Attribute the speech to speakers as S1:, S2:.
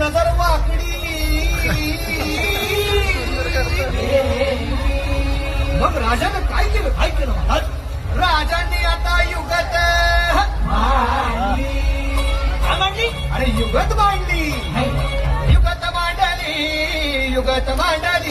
S1: नजर वाकडी. मग राजानं काय केलं महाराज? राजांनी आता युगत मांडली.
S2: काय म्हणली?
S1: अरे युगत मांडली. युगत मांडली. युगत मांडली.